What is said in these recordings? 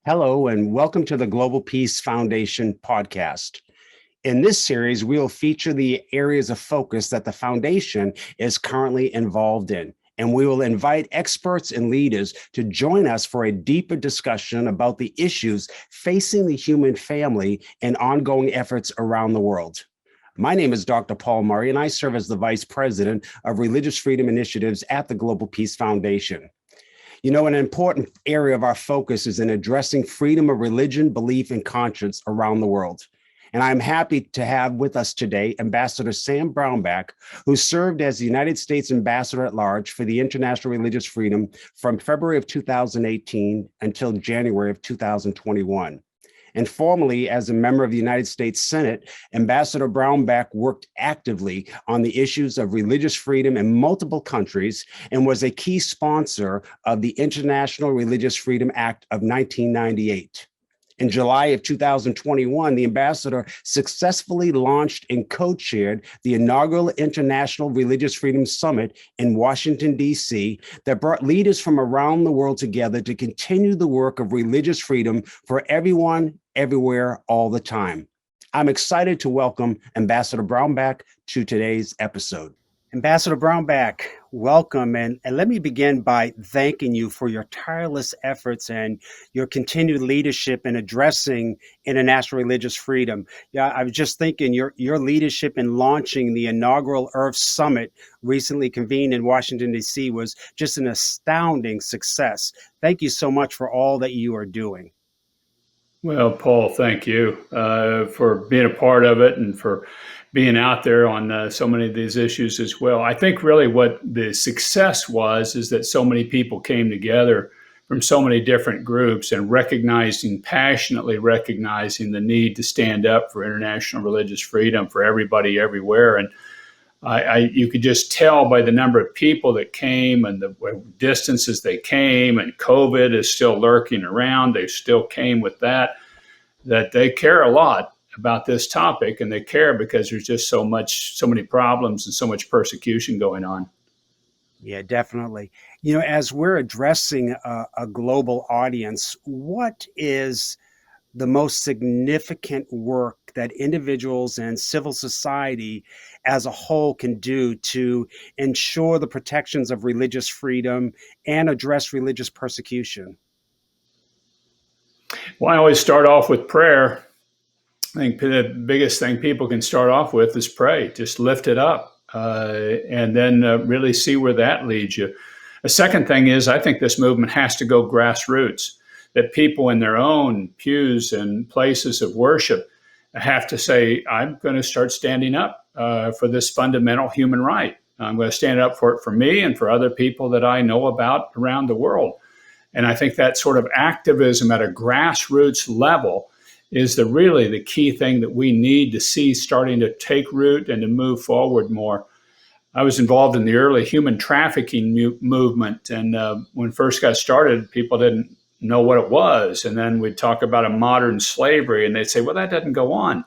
Hello, and welcome to the Global Peace Foundation podcast. In this series, we will feature the areas of focus that the foundation is currently involved in, and we will invite experts and leaders to join us for a deeper discussion about the issues facing the human family and ongoing efforts around the world. My name is Dr. Paul Murray, and I serve as the Vice President of Religious Freedom Initiatives at the Global Peace Foundation. You know, an important area of our focus is in addressing freedom of religion, belief, and conscience around the world. And I'm happy to have with us today Ambassador Sam Brownback, who served as the United States Ambassador at Large for the International Religious Freedom from February of 2018 until January of 2021. And formerly, as a member of the United States Senate, Ambassador Brownback worked actively on the issues of religious freedom in multiple countries and was a key sponsor of the International Religious Freedom Act of 1998. In July of 2021, the ambassador successfully launched and co-chaired the inaugural International Religious Freedom Summit in Washington, D.C., that brought leaders from around the world together to continue the work of religious freedom for everyone, everywhere, all the time. I'm excited to welcome Ambassador Brownback to today's episode. Ambassador Brownback, welcome. And let me begin by thanking you for your tireless efforts and your continued leadership in addressing international religious freedom. Yeah, I was just thinking your leadership in launching the inaugural Earth Summit recently convened in Washington, D.C. was just an astounding success. Thank you so much for all that you are doing. Well, Paul, thank you for being a part of it and for being out there on so many of these issues as well. I think really what the success was is that so many people came together from so many different groups and passionately recognizing the need to stand up for international religious freedom for everybody everywhere. And you could just tell by the number of people that came and the distances they came, and COVID is still lurking around. They still came with that they care a lot about this topic, and they care because there's just so many problems and so much persecution going on. Yeah, definitely. You know, as we're addressing a global audience, what is the most significant work that individuals and civil society as a whole can do to ensure the protections of religious freedom and address religious persecution? Well, I always start off with prayer. I think the biggest thing people can start off with is pray. Just lift it up and then really see where that leads you. The second thing is, I think this movement has to go grassroots, that people in their own pews and places of worship have to say, I'm going to start standing up for this fundamental human right. I'm going to stand up for it for me and for other people that I know about around the world. And I think that sort of activism at a grassroots level is really the key thing that we need to see starting to take root and to move forward more. I was involved in the early human trafficking movement. And when it first got started, people didn't know what it was. And then we'd talk about a modern slavery, and they'd say, well, that doesn't go on.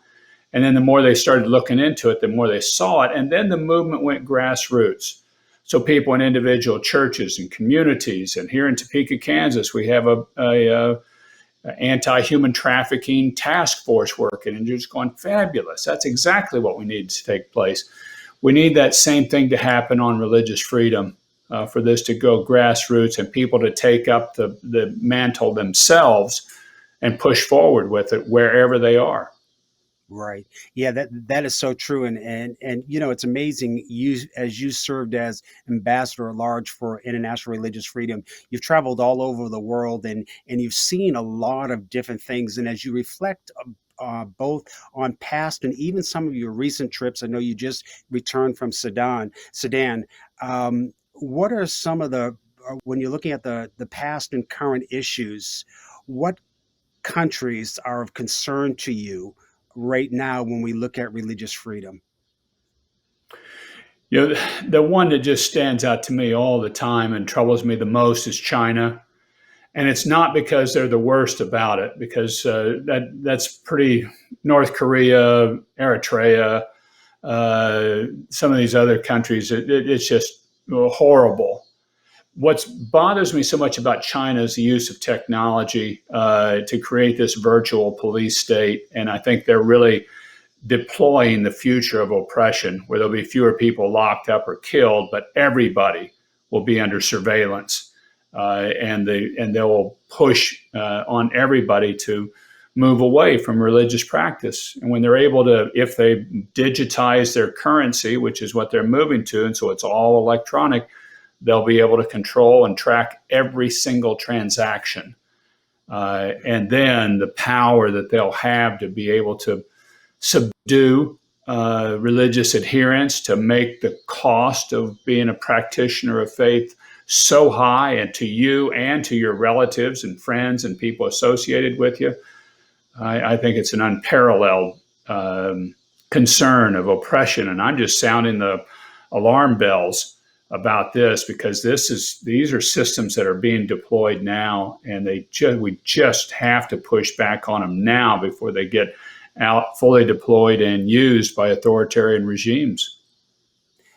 And then the more they started looking into it, the more they saw it. And then the movement went grassroots. So people in individual churches and communities, and here in Topeka, Kansas, we have a anti-human trafficking task force working, and you're just going, fabulous. That's exactly what we need to take place. We need that same thing to happen on religious freedom, for this to go grassroots and people to take up the mantle themselves and push forward with it wherever they are. Right. Yeah, that is so true. And you know, it's amazing, as you served as ambassador at large for international religious freedom, you've traveled all over the world and you've seen a lot of different things. And as you reflect both on past and even some of your recent trips, I know you just returned from Sudan. What are some of when you're looking at the past and current issues, what countries are of concern to you right now when we look at religious freedom? You know, the one that just stands out to me all the time and troubles me the most is China. And it's not because they're the worst about it, because that's pretty North Korea, Eritrea, some of these other countries. It's just horrible. what bothers me so much about China is the use of technology to create this virtual police state. And I think they're really deploying the future of oppression, where there'll be fewer people locked up or killed, but everybody will be under surveillance. And they will push on everybody to move away from religious practice. And when they're able to, if they digitize their currency, which is what they're moving to, and so it's all electronic, they'll be able to control and track every single transaction. And then the power that they'll have to be able to subdue religious adherence, to make the cost of being a practitioner of faith so high, and to you and to your relatives and friends and people associated with you. I think it's an unparalleled concern of oppression, and I'm just sounding the alarm bells about this, because these are systems that are being deployed now, and we just have to push back on them now before they get out fully deployed and used by authoritarian regimes.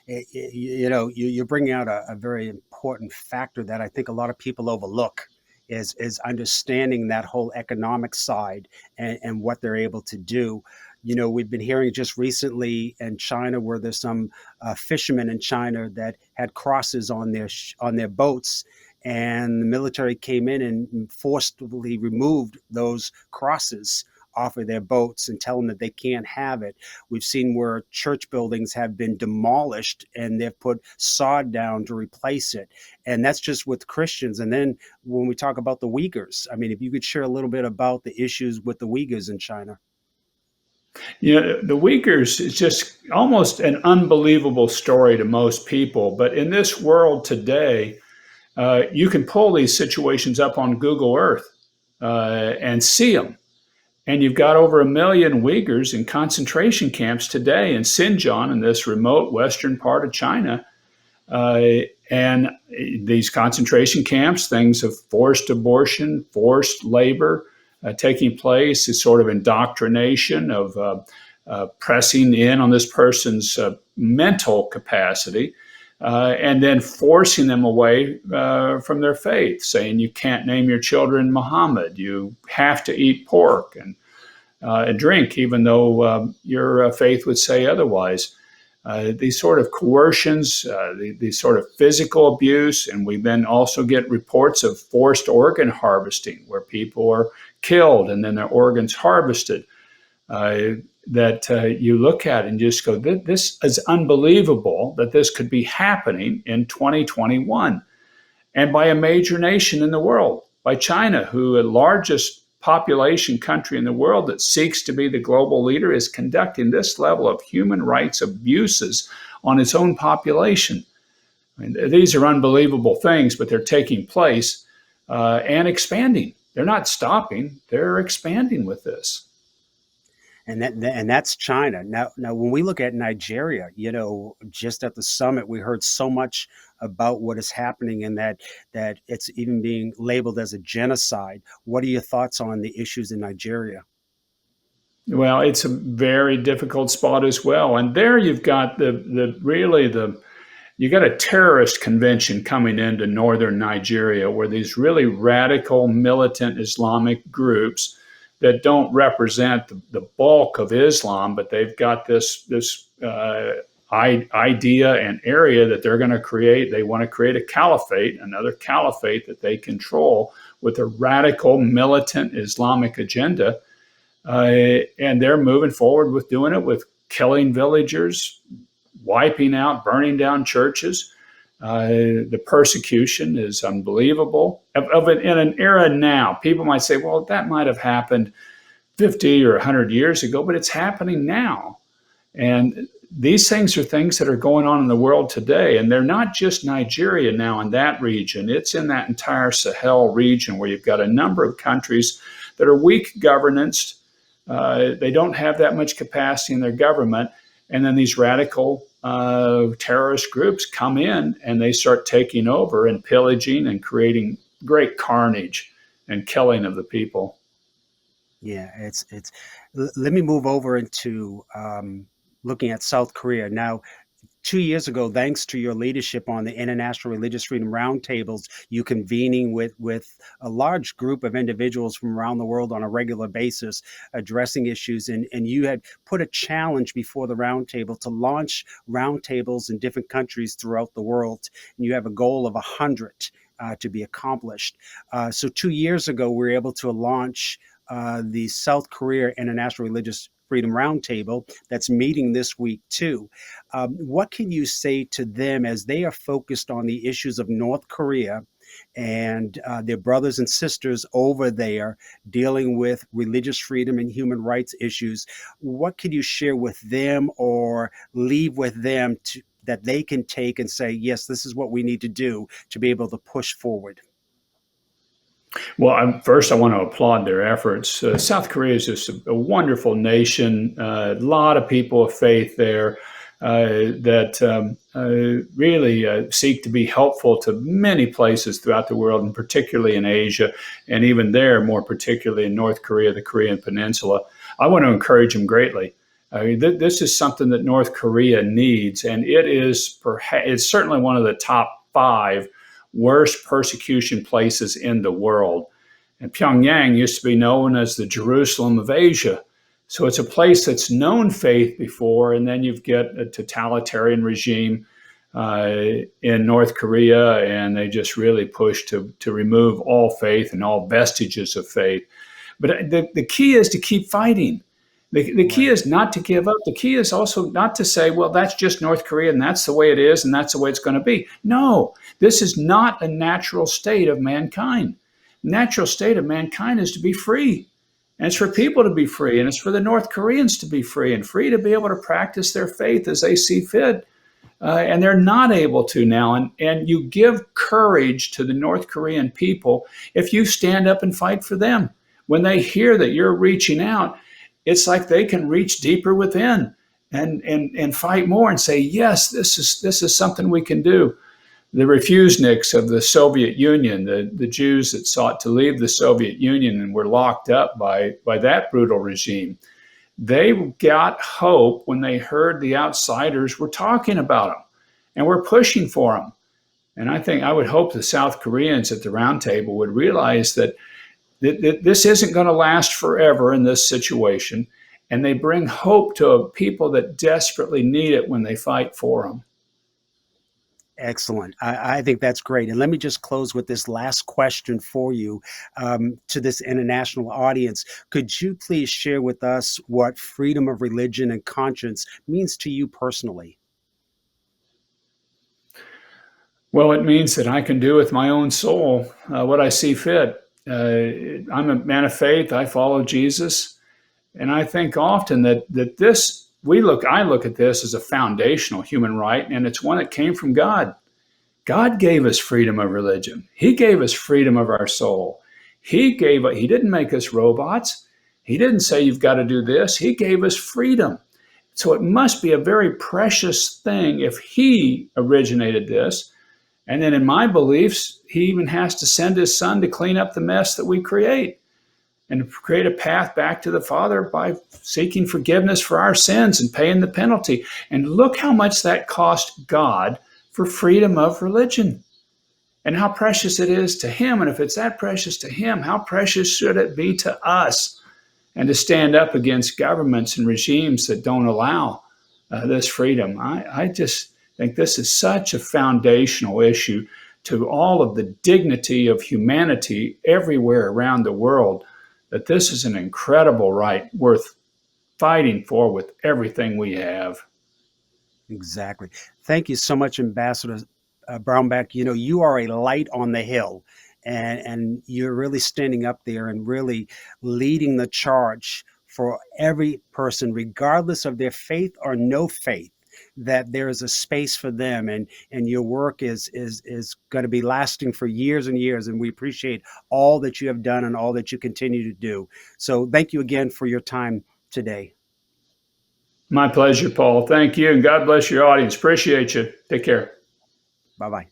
You're bringing out a very important factor that I think a lot of people overlook, is understanding that whole economic side and what they're able to do. We've been hearing just recently in China where there's some fishermen in China that had crosses on their boats, and the military came in and forcibly removed those crosses off of their boats and tell them that they can't have it. We've seen where church buildings have been demolished and they've put sod down to replace it. And that's just with Christians. And then when we talk about the Uyghurs, I mean, if you could share a little bit about the issues with the Uyghurs in China. The Uyghurs is just almost an unbelievable story to most people. But in this world today, you can pull these situations up on Google Earth and see them. And you've got over 1 million Uyghurs in concentration camps today in Xinjiang, in this remote western part of China. And these concentration camps, things of forced abortion, forced labor taking place, is sort of indoctrination of pressing in on this person's mental capacity, and then forcing them away from their faith, saying you can't name your children Muhammad, you have to eat pork and drink, even though your faith would say otherwise. These sort of coercions, these sort of physical abuse, and we then also get reports of forced organ harvesting, where people are killed and then their organs harvested, that you look at and just go, this is unbelievable that this could be happening in 2021. And by a major nation in the world, by China, who the largest population country in the world that seeks to be the global leader, is conducting this level of human rights abuses on its own population. I mean, these are unbelievable things, but they're taking place and expanding. They're not stopping, they're expanding with this. And that's China. Now, when we look at Nigeria, just at the summit, we heard so much about what is happening, and that it's even being labeled as a genocide. What are your thoughts on the issues in Nigeria? Well, it's a very difficult spot as well, and there you've got you got a terrorist convention coming into northern Nigeria, where these really radical militant Islamic groups that don't represent the bulk of Islam, but they've got this idea and area that they're going to create. They want to create a caliphate, another caliphate that they control with a radical militant Islamic agenda. And they're moving forward with doing it, with killing villagers, wiping out, burning down churches. The persecution is unbelievable. In an era now, people might say, well, that might have happened 50 or 100 years ago, but it's happening now. And these things are things that are going on in the world today. And they're not just Nigeria now in that region. It's in that entire Sahel region, where you've got a number of countries that are weak governance. They don't have that much capacity in their government. And then these radical terrorist groups come in and they start taking over and pillaging and creating great carnage and killing of the people. Yeah, it's. Let me move over into looking at South Korea now. 2 years ago, thanks to your leadership on the International Religious Freedom Roundtables, you convening with a large group of individuals from around the world on a regular basis, addressing issues, and you had put a challenge before the roundtable to launch roundtables in different countries throughout the world, and you have a goal of 100 to be accomplished. So 2 years ago, we were able to launch the South Korea International Religious Freedom Roundtable that's meeting this week too. What can you say to them as they are focused on the issues of North Korea and their brothers and sisters over there dealing with religious freedom and human rights issues? What can you share with them or leave with them that they can take and say, yes, this is what we need to do to be able to push forward? Well, first, I want to applaud their efforts. South Korea is just a wonderful nation. A lot of people of faith there that really seek to be helpful to many places throughout the world, and particularly in Asia, and even there, more particularly in North Korea, the Korean Peninsula. I want to encourage them greatly. I mean, this is something that North Korea needs, and it's certainly one of the top 5 worst persecution places in the world. And Pyongyang used to be known as the Jerusalem of Asia. So it's a place that's known faith before, and then you've got a totalitarian regime in North Korea, and they just really push to remove all faith and all vestiges of faith. But the key is to keep fighting. The key is not to give up. The key is also not to say, well, that's just North Korea and that's the way it is and that's the way it's going to be. No, this is not a natural state of mankind. Natural state of mankind is to be free. And it's for people to be free. And it's for the North Koreans to be free and free to be able to practice their faith as they see fit. And they're not able to now. And you give courage to the North Korean people if you stand up and fight for them. When they hear that you're reaching out, it's like they can reach deeper within and fight more and say, yes, this is something we can do. The refuseniks of the Soviet Union, the Jews that sought to leave the Soviet Union and were locked up by that brutal regime, they got hope when they heard the outsiders were talking about them and were pushing for them. And I would hope the South Koreans at the roundtable would realize that this isn't going to last forever in this situation, and they bring hope to people that desperately need it when they fight for them. Excellent. I think that's great. And let me just close with this last question for you to this international audience. Could you please share with us what freedom of religion and conscience means to you personally? Well, it means that I can do with my own soul what I see fit. I'm a man of faith. I follow Jesus. And I think often that I look at this as a foundational human right, and it's one that came from God. God gave us freedom of religion. He gave us freedom of our soul. He didn't make us robots. He didn't say you've got to do this. He gave us freedom. So it must be a very precious thing if he originated this. And then in my beliefs, he even has to send his son to clean up the mess that we create and create a path back to the Father by seeking forgiveness for our sins and paying the penalty. And look how much that cost God for freedom of religion and how precious it is to him. And if it's that precious to him, how precious should it be to us? And to stand up against governments and regimes that don't allow this freedom. I just think this is such a foundational issue to all of the dignity of humanity everywhere around the world, that this is an incredible right worth fighting for with everything we have. Exactly. Thank you so much, Ambassador Brownback. You know, you are a light on the hill, and you're really standing up there and really leading the charge for every person, regardless of their faith or no faith, that there is a space for them, and your work is going to be lasting for years and years. And we appreciate all that you have done and all that you continue to do. So thank you again for your time today. My pleasure, Paul. Thank you, and God bless your audience. Appreciate you. Take care. Bye-bye.